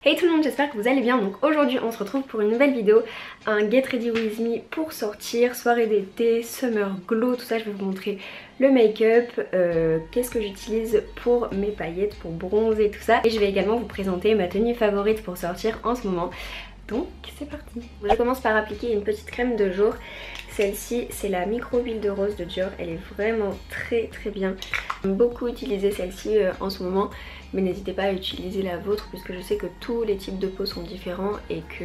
Hey tout le monde, j'espère que vous allez bien. Donc aujourd'hui on se retrouve pour une nouvelle vidéo, un Get Ready With Me pour sortir, soirée d'été, summer glow, tout ça. Je vais vous montrer le make-up, qu'est-ce que j'utilise pour mes paillettes, pour bronzer, tout ça. Et je vais également vous présenter ma tenue favorite pour sortir en ce moment. Donc c'est parti. Je commence par appliquer une petite crème de jour. Celle-ci c'est la micro huile de rose de Dior, elle est vraiment très bien. J'aime beaucoup utiliser celle-ci en ce moment, mais n'hésitez pas à utiliser la vôtre puisque je sais que tous les types de peau sont différents et que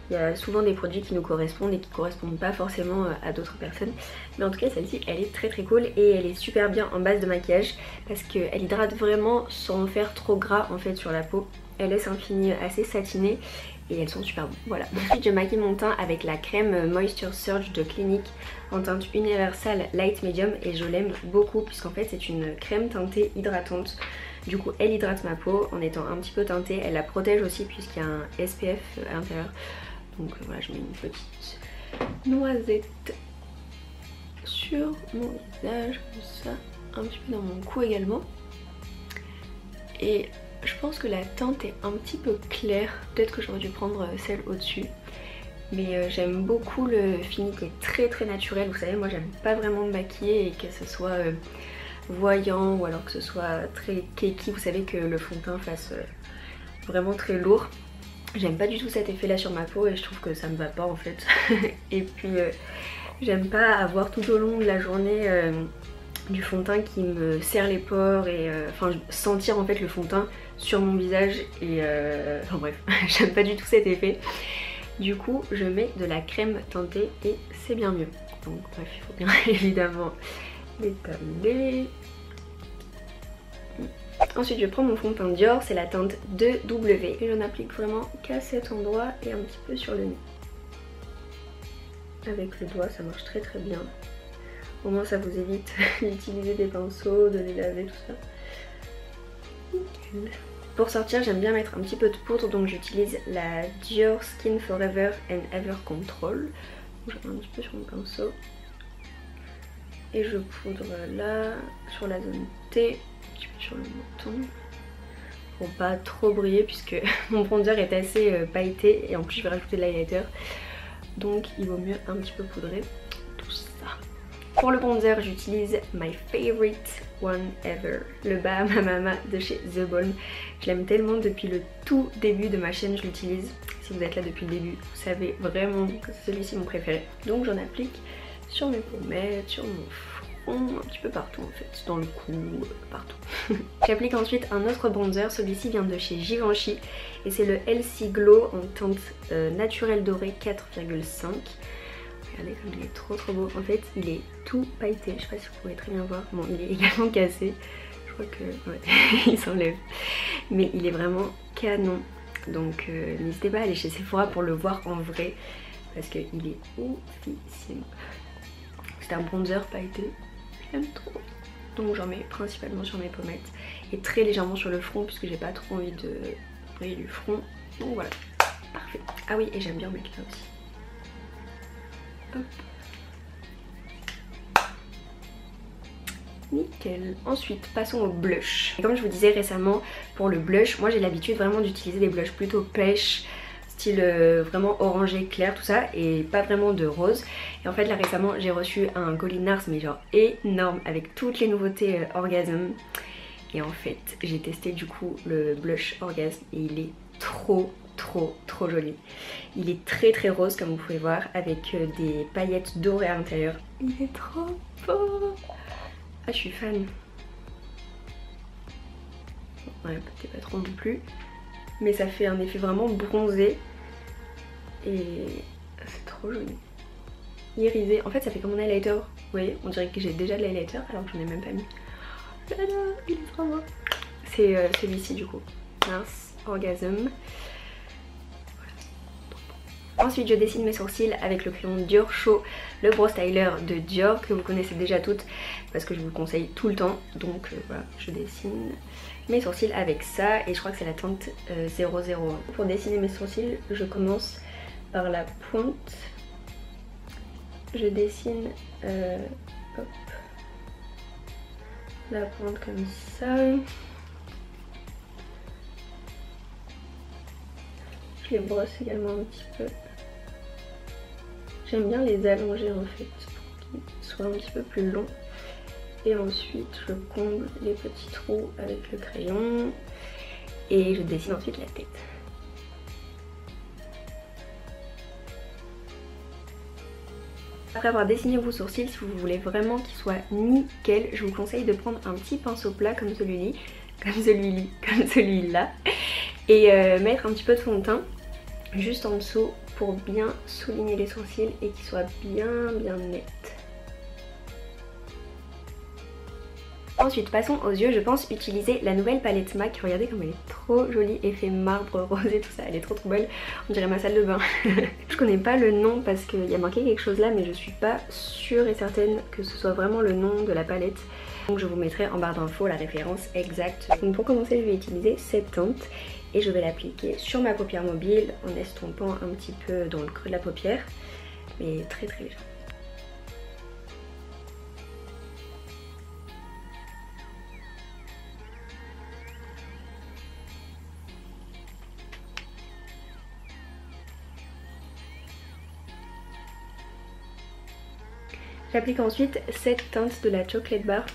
il y a souvent des produits qui nous correspondent et qui correspondent pas forcément à d'autres personnes. Mais en tout cas celle-ci elle est très cool et elle est super bien en base de maquillage parce qu'elle hydrate vraiment sans faire trop gras en fait sur la peau. Elle laisse un fini assez satiné et elles sont super bonnes. Voilà. Ensuite je maquille mon teint avec la crème Moisture Surge de Clinique en teinte universelle light medium et je l'aime beaucoup puisqu'en fait c'est une crème teintée hydratante. Du coup elle hydrate ma peau en étant un petit peu teintée, elle la protège aussi puisqu'il y a un SPF à l'intérieur. Donc voilà, je mets une petite noisette sur mon visage comme ça, un petit peu dans mon cou également. Et je pense que la teinte est un petit peu claire, peut-être que j'aurais dû prendre celle au-dessus. Mais j'aime beaucoup le fini qui est très naturel. Vous savez, moi j'aime pas vraiment me maquiller et que ce soit voyant ou alors que ce soit très cakey. Vous savez que le fond de teint fasse vraiment très lourd. J'aime pas du tout cet effet là sur ma peau et je trouve que ça me va pas en fait. Et puis j'aime pas avoir tout au long de la journée du fond de teint qui me serre les pores et enfin sentir en fait le fond de teint sur mon visage et enfin bref, j'aime pas du tout cet effet. Du coup je mets de la crème teintée et c'est bien mieux. Donc bref, il faut bien évidemment l'étaler. Ensuite je prends mon fond de teint Dior, c'est la teinte 2W et j'en applique vraiment qu'à cet endroit et un petit peu sur le nez. Avec le doigt ça marche très bien. Au moins ça vous évite d'utiliser des pinceaux, de les laver, tout ça. Nickel. Pour sortir j'aime bien mettre un petit peu de poudre, donc j'utilise la Dior Skin Forever and Ever Control. Je mets un petit peu sur mon pinceau. Et je poudre là, sur la zone T, un petit peu sur le menton. Pour pas trop briller puisque mon bronzer est assez pailleté et en plus je vais rajouter de l'highlighter. Donc il vaut mieux un petit peu poudrer tout ça. Pour le bronzer j'utilise my favorite one ever, le Bahama Mama de chez The Balm. Je l'aime tellement, depuis le tout début de ma chaîne je l'utilise. Si vous êtes là depuis le début vous savez vraiment que c'est celui-ci mon préféré. Donc j'en applique sur mes pommettes, sur mon front, un petit peu partout en fait, dans le cou, partout. J'applique ensuite un autre bronzer, celui-ci vient de chez Givenchy et c'est le Healthy Glow en teinte naturelle dorée 4,5. Regardez comme il est trop beau. En fait il est tout pailleté, je sais pas si vous pouvez très bien voir. Bon, il est également cassé, je crois que ouais, il s'enlève. Mais il est vraiment canon. Donc n'hésitez pas à aller chez Sephora pour le voir en vrai parce qu'il est oufissime. C'est un bronzer pailleté, j'aime trop. Donc j'en mets principalement sur mes pommettes et très légèrement sur le front puisque j'ai pas trop envie de briller du front. Donc voilà, parfait. Ah oui, et j'aime bien mettre là aussi. Hop. Nickel. Ensuite passons au blush. Et comme je vous disais récemment, pour le blush, moi j'ai l'habitude vraiment d'utiliser des blushs plutôt pêche, style vraiment orangé clair, tout ça, et pas vraiment de rose. Et en fait là récemment j'ai reçu un colis NARS mais genre énorme avec toutes les nouveautés Orgasm. Et en fait j'ai testé du coup le blush Orgasm et il est trop joli. Il est très rose comme vous pouvez voir avec des paillettes dorées à l'intérieur. Il est trop beau. Ah je suis fan. Ouais, peut-être pas trop non plus. Mais ça fait un effet vraiment bronzé. Et c'est trop joli. Irisé. En fait ça fait comme un highlighter. Vous voyez, on dirait que j'ai déjà de l'highlighter alors que j'en ai même pas mis. Là, il est trop beau. C'est celui-ci du coup. Mince, Orgasm. Ensuite je dessine mes sourcils avec le crayon Dior Show, le Brow Styler de Dior que vous connaissez déjà toutes parce que je vous le conseille tout le temps. Donc voilà, je dessine mes sourcils avec ça et je crois que c'est la teinte 001. Pour dessiner mes sourcils je commence par la pointe. Je dessine hop, la pointe comme ça. Je les brosse également un petit peu. J'aime bien les allonger en fait pour qu'ils soient un petit peu plus longs. Et ensuite je comble les petits trous avec le crayon et je dessine ensuite la tête. Après avoir dessiné vos sourcils, si vous voulez vraiment qu'ils soient nickel, je vous conseille de prendre un petit pinceau plat comme celui-là et mettre un petit peu de fond de teint juste en dessous pour bien souligner les sourcils et qu'ils soient bien nets. Ensuite passons aux yeux, je pense utiliser la nouvelle palette MAC, regardez comme elle est trop jolie, effet marbre, rosé, tout ça, elle est trop belle, on dirait ma salle de bain. Je connais pas le nom parce qu'il y a marqué quelque chose là mais je suis pas sûre et certaine que ce soit vraiment le nom de la palette. Donc je vous mettrai en barre d'infos la référence exacte. Donc pour commencer je vais utiliser cette teinte et je vais l'appliquer sur ma paupière mobile en estompant un petit peu dans le creux de la paupière, mais très léger. J'applique ensuite cette teinte de la Chocolate Bar.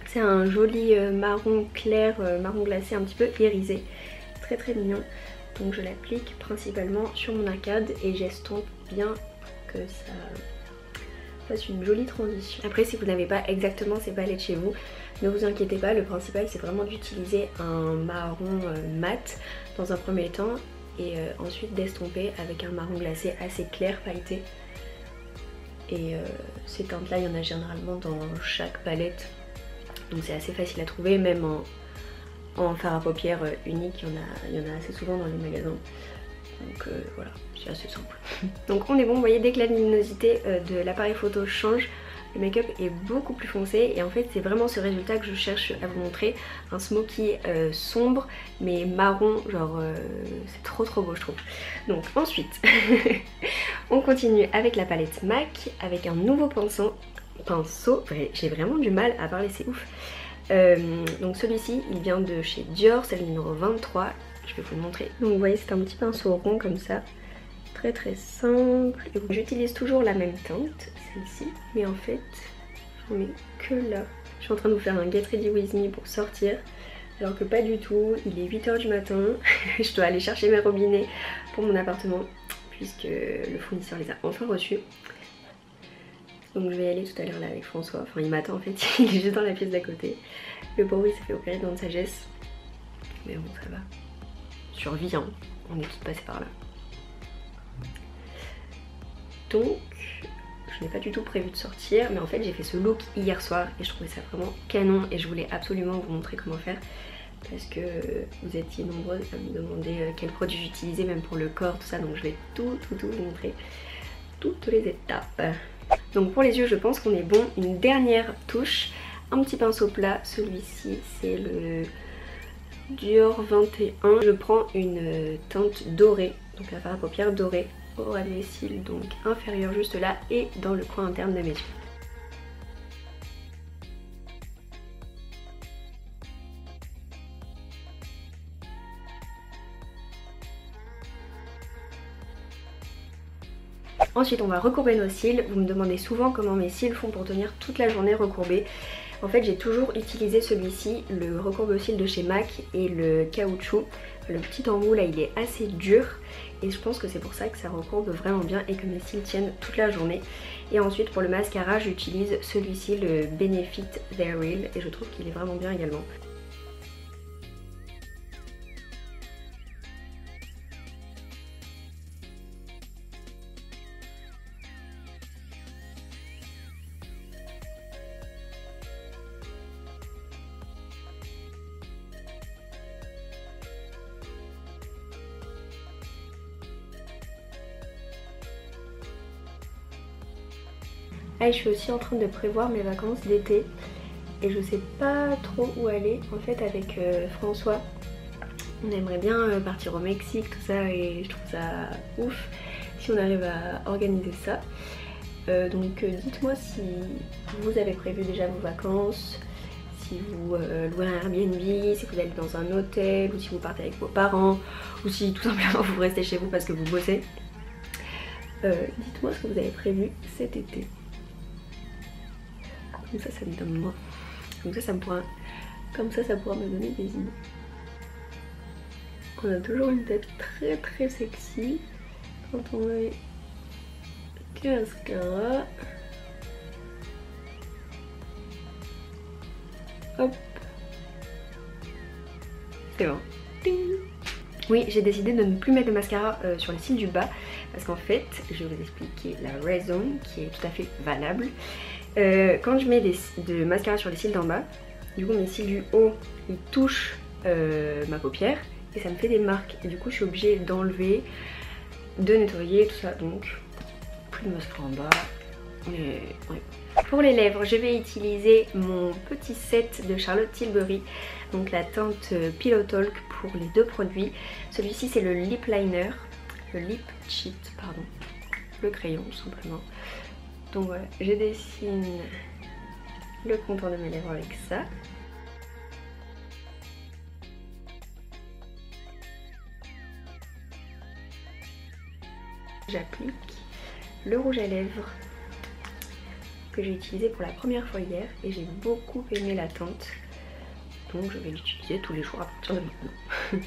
C'est un joli marron clair, marron glacé un petit peu irisé. Très mignon. Donc je l'applique principalement sur mon arcade et j'estompe bien pour que ça fasse une jolie transition. Après si vous n'avez pas exactement ces palettes chez vous, ne vous inquiétez pas, le principal c'est vraiment d'utiliser un marron mat dans un premier temps et ensuite d'estomper avec un marron glacé assez clair pailleté. Et ces teintes là il y en a généralement dans chaque palette, donc c'est assez facile à trouver, même en fard à paupières unique il y en a assez souvent dans les magasins, donc voilà, c'est assez simple. Donc on est bon, vous voyez dès que la luminosité de l'appareil photo change, le make-up est beaucoup plus foncé et en fait c'est vraiment ce résultat que je cherche à vous montrer, un smoky sombre mais marron, genre c'est trop beau je trouve. Donc ensuite on continue avec la palette MAC avec un nouveau pinceau, j'ai vraiment du mal à parler, c'est ouf. Donc celui-ci il vient de chez Dior, c'est le numéro 23, je vais vous le montrer. Donc vous voyez c'est un petit pinceau rond comme ça, très simple. J'utilise toujours la même teinte, celle-ci, mais en fait j'en mets que là. Je suis en train de vous faire un get ready with me pour sortir, alors que pas du tout, il est 8 h du matin, je dois aller chercher mes robinets pour mon appartement puisque le fournisseur les a enfin reçus. Donc je vais y aller tout à l'heure là avec François, enfin il m'attend en fait, il est juste dans la pièce d'à côté. Le pauvre il s'est fait opérer de dents de sagesse, mais bon ça va, survie hein, on est toutes passées par là. Donc je n'ai pas du tout prévu de sortir, mais en fait j'ai fait ce look hier soir et je trouvais ça vraiment canon et je voulais absolument vous montrer comment faire parce que vous étiez nombreuses à me demander quels produits j'utilisais même pour le corps, tout ça, donc je vais tout vous montrer, toutes les étapes. Donc pour les yeux je pense qu'on est bon. Une dernière touche, un petit pinceau plat, celui-ci c'est le Dior 21. Je prends une teinte dorée, donc la fard à paupières dorée au ras de mes cils, donc inférieur juste là et dans le coin interne de mes yeux. Ensuite on va recourber nos cils. Vous me demandez souvent comment mes cils font pour tenir toute la journée recourbés. En fait j'ai toujours utilisé celui-ci, le recourbe-cils de chez MAC et le caoutchouc. Le petit embout là il est assez dur et je pense que c'est pour ça que ça recourbe vraiment bien et que mes cils tiennent toute la journée. Et ensuite pour le mascara j'utilise celui-ci, le Benefit They're Real, et je trouve qu'il est vraiment bien également. Ah, je suis aussi en train de prévoir mes vacances d'été et je sais pas trop où aller. En fait avec François on aimerait bien partir au Mexique, tout ça, et je trouve ça ouf si on arrive à organiser ça. Donc dites-moi si vous avez prévu déjà vos vacances, si si vous louez un Airbnb, si vous allez dans un hôtel ou si vous partez avec vos parents ou si tout simplement vous restez chez vous parce que vous bossez. Dites-moi ce que vous avez prévu cet été. Comme ça, ça me donne moi. Comme ça, ça pourra me donner des idées. On a toujours une tête très très sexy quand on met du mascara. Hop. C'est bon. Ding. Oui, j'ai décidé de ne plus mettre de mascara sur les cils du bas parce qu'en fait, je vais vous expliquer la raison qui est tout à fait valable. Quand je mets de mascara sur les cils d'en bas, du coup mes cils du haut ils touchent ma paupière et ça me fait des marques et du coup je suis obligée d'enlever, de nettoyer tout ça, donc plus de mascara en bas. Mais oui. Pour les lèvres, je vais utiliser mon petit set de Charlotte Tilbury, donc la teinte Pillow Talk pour les deux produits. Celui-ci c'est le lip liner, le lip cheat pardon, le crayon tout simplement. Donc voilà, je dessine le contour de mes lèvres avec ça. J'applique le rouge à lèvres que j'ai utilisé pour la première fois hier et j'ai beaucoup aimé la teinte. Donc je vais l'utiliser tous les jours à partir de maintenant.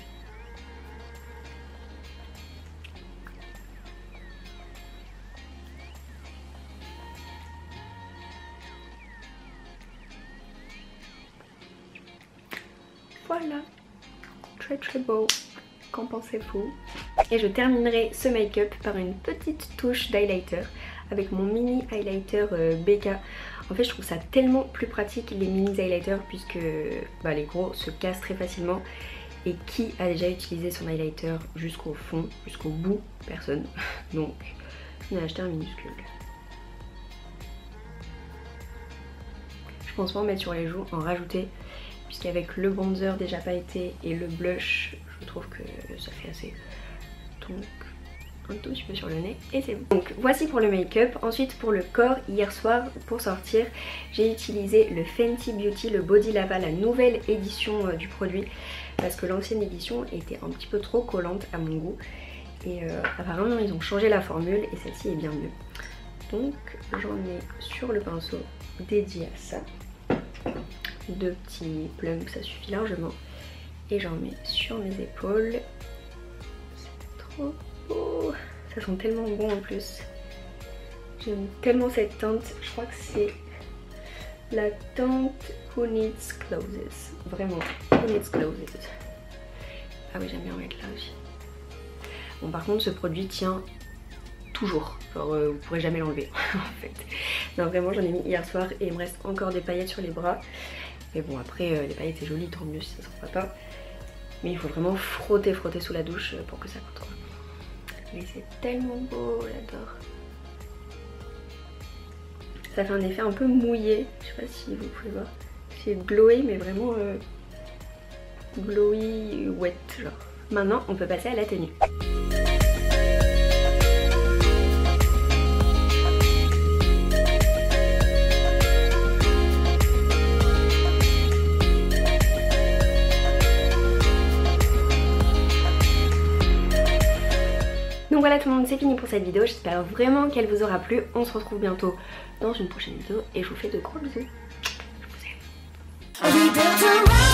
Voilà, très très beau, qu'en pensez-vous? Et je terminerai ce make-up par une petite touche d'highlighter avec mon mini highlighter BK. En fait je trouve ça tellement plus pratique les mini highlighters puisque les gros se cassent très facilement. Et qui a déjà utilisé son highlighter jusqu'au fond, jusqu'au bout? Personne. Donc j'en ai acheté un minuscule. Je pense pas en mettre sur les joues, en rajouter, puisqu'avec le bronzer déjà pailleté et le blush, je trouve que ça fait assez. Donc un tout petit peu sur le nez et c'est bon. Donc voici pour le make-up. Ensuite pour le corps, hier soir pour sortir, j'ai utilisé le Fenty Beauty, le Body Lava, la nouvelle édition du produit, parce que l'ancienne édition était un petit peu trop collante à mon goût. Et apparemment ils ont changé la formule et celle-ci est bien mieux. Donc j'en mets sur le pinceau dédié à ça. 2 petits plums, ça suffit largement. Et j'en mets sur mes épaules. C'est trop beau. Ça sent tellement bon en plus. J'aime tellement cette teinte. Je crois que c'est la teinte Who Needs Clothes. Vraiment, Who Needs Clothes. Ah oui, j'aime bien mettre là aussi. Bon, par contre, ce produit tient toujours. Genre, vous pourrez jamais l'enlever en fait. Non, vraiment, j'en ai mis hier soir et il me reste encore des paillettes sur les bras. Mais bon, après, les paillettes c'est joli, tant mieux si ça se voit pas. Mais il faut vraiment frotter sous la douche pour que ça coûte. Mais c'est tellement beau, j'adore. Ça fait un effet un peu mouillé, je sais pas si vous pouvez voir. C'est glowy, mais vraiment glowy wet genre. Maintenant, on peut passer à la tenue. Donc voilà tout le monde, c'est fini pour cette vidéo, j'espère vraiment qu'elle vous aura plu. On se retrouve bientôt dans une prochaine vidéo et je vous fais de gros bisous. Je vous aime.